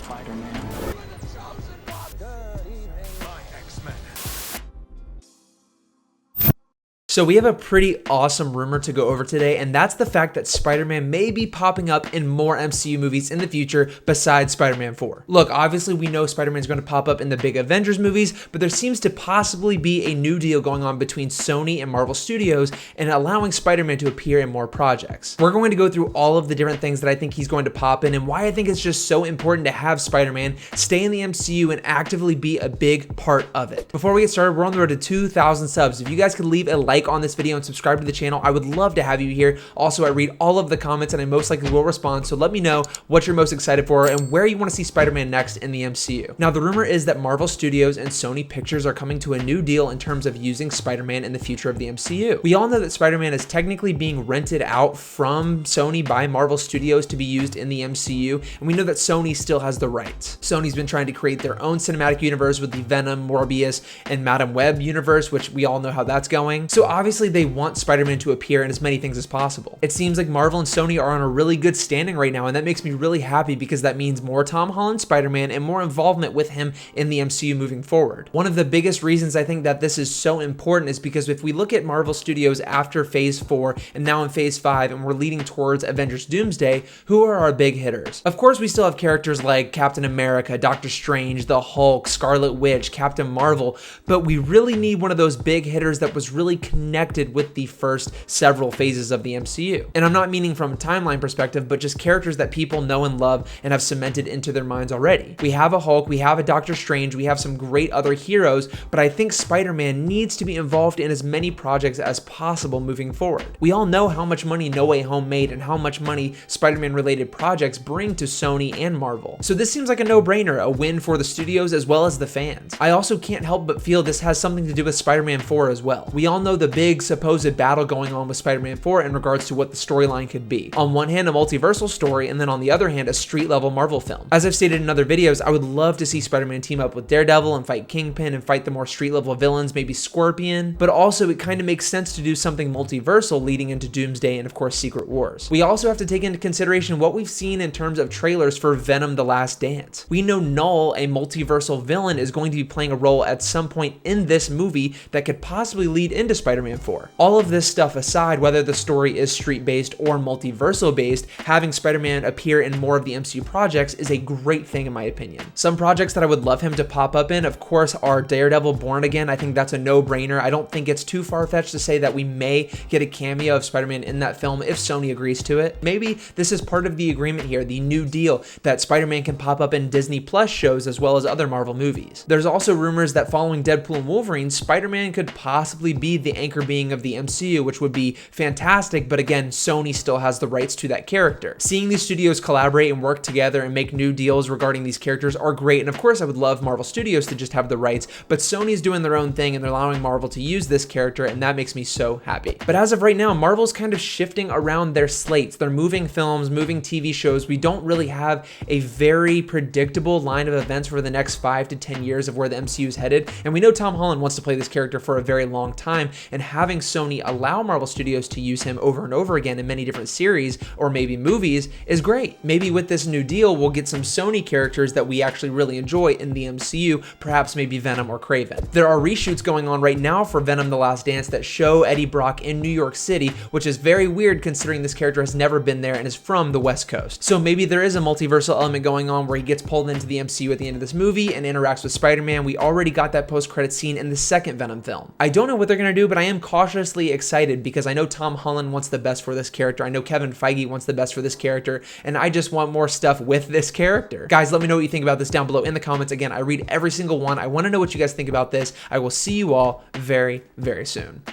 Spider-Man. So we have a pretty awesome rumor to go over today, and that's the fact that Spider-Man may be popping up in more MCU movies in the future besides Spider-Man 4. Look, obviously we know Spider-Man is going to pop up in the big Avengers movies, but there seems to possibly be a new deal going on between Sony and Marvel Studios and allowing Spider-Man to appear in more projects. We're going to go through all of the different things that I think he's going to pop in and why I think it's just so important to have Spider-Man stay in the MCU and actively be a big part of it. Before we get started, we're on the road to 2,000 subs. If you guys could leave a like on this video and subscribe to the channel, I would love to have you here. Also, I read all of the comments and I most likely will respond, so let me know what you're most excited for and where you want to see Spider-Man next in the MCU. Now, the rumor is that Marvel Studios and Sony Pictures are coming to a new deal in terms of using Spider-Man in the future of the MCU. We all know that Spider-Man is technically being rented out from Sony by Marvel Studios to be used in the MCU, and we know that Sony still has the rights. Sony's been trying to create their own cinematic universe with the Venom, Morbius, and Madam Web universe, which we all know how that's going. So obviously they want Spider-Man to appear in as many things as possible. It seems like Marvel and Sony are on a really good standing right now, and that makes me really happy because that means more Tom Holland Spider-Man and more involvement with him in the MCU moving forward. One of the biggest reasons I think that this is so important is because if we look at Marvel Studios after Phase 4 and now in Phase 5 and we're leading towards Avengers Doomsday, who are our big hitters? Of course, we still have characters like Captain America, Doctor Strange, the Hulk, Scarlet Witch, Captain Marvel, but we really need one of those big hitters that was really connected with the first several phases of the MCU. And I'm not meaning from a timeline perspective, but just characters that people know and love and have cemented into their minds already. We have a Hulk, we have a Doctor Strange, we have some great other heroes, but I think Spider-Man needs to be involved in as many projects as possible moving forward. We all know how much money No Way Home made and how much money Spider-Man related projects bring to Sony and Marvel. So this seems like a no-brainer, a win for the studios as well as the fans. I also can't help but feel this has something to do with Spider-Man 4 as well. We all know the big supposed battle going on with Spider-Man 4 in regards to what the storyline could be. On one hand, a multiversal story, and then on the other hand, a street-level Marvel film. As I've stated in other videos, I would love to see Spider-Man team up with Daredevil and fight Kingpin and fight the more street-level villains, maybe Scorpion, but also it kind of makes sense to do something multiversal leading into Doomsday and of course Secret Wars. We also have to take into consideration what we've seen in terms of trailers for Venom: The Last Dance. We know Null, a multiversal villain, is going to be playing a role at some point in this movie that could possibly lead into Spider-Man 4. All of this stuff aside, whether the story is street-based or multiversal-based, having Spider-Man appear in more of the MCU projects is a great thing in my opinion. Some projects that I would love him to pop up in, of course, are Daredevil Born Again. I think that's a no-brainer. I don't think it's too far-fetched to say that we may get a cameo of Spider-Man in that film if Sony agrees to it. Maybe this is part of the agreement here, the new deal, that Spider-Man can pop up in Disney Plus shows as well as other Marvel movies. There's also rumors that following Deadpool and Wolverine, Spider-Man could possibly be the anchor being of the MCU, which would be fantastic, but again, Sony still has the rights to that character. Seeing these studios collaborate and work together and make new deals regarding these characters are great, and of course I would love Marvel Studios to just have the rights, but Sony's doing their own thing and they're allowing Marvel to use this character, and that makes me so happy. But as of right now, Marvel's kind of shifting around their slates. They're moving films, moving TV shows. We don't really have a very predictable line of events for the next 5 to 10 years of where the MCU is headed, and we know Tom Holland wants to play this character for a very long time, and having Sony allow Marvel Studios to use him over and over again in many different series or maybe movies is great. Maybe with this new deal, we'll get some Sony characters that we actually really enjoy in the MCU, perhaps maybe Venom or Kraven. There are reshoots going on right now for Venom: The Last Dance that show Eddie Brock in New York City, which is very weird considering this character has never been there and is from the West Coast. So maybe there is a multiversal element going on where he gets pulled into the MCU at the end of this movie and interacts with Spider-Man. We already got that post-credit scene in the second Venom film. I don't know what they're gonna do, but I am cautiously excited because I know Tom Holland wants the best for this character. I know Kevin Feige wants the best for this character, and I just want more stuff with this character. Guys, let me know what you think about this down below in the comments. Again, I read every single one. I want to know what you guys think about this. I will see you all very, very soon.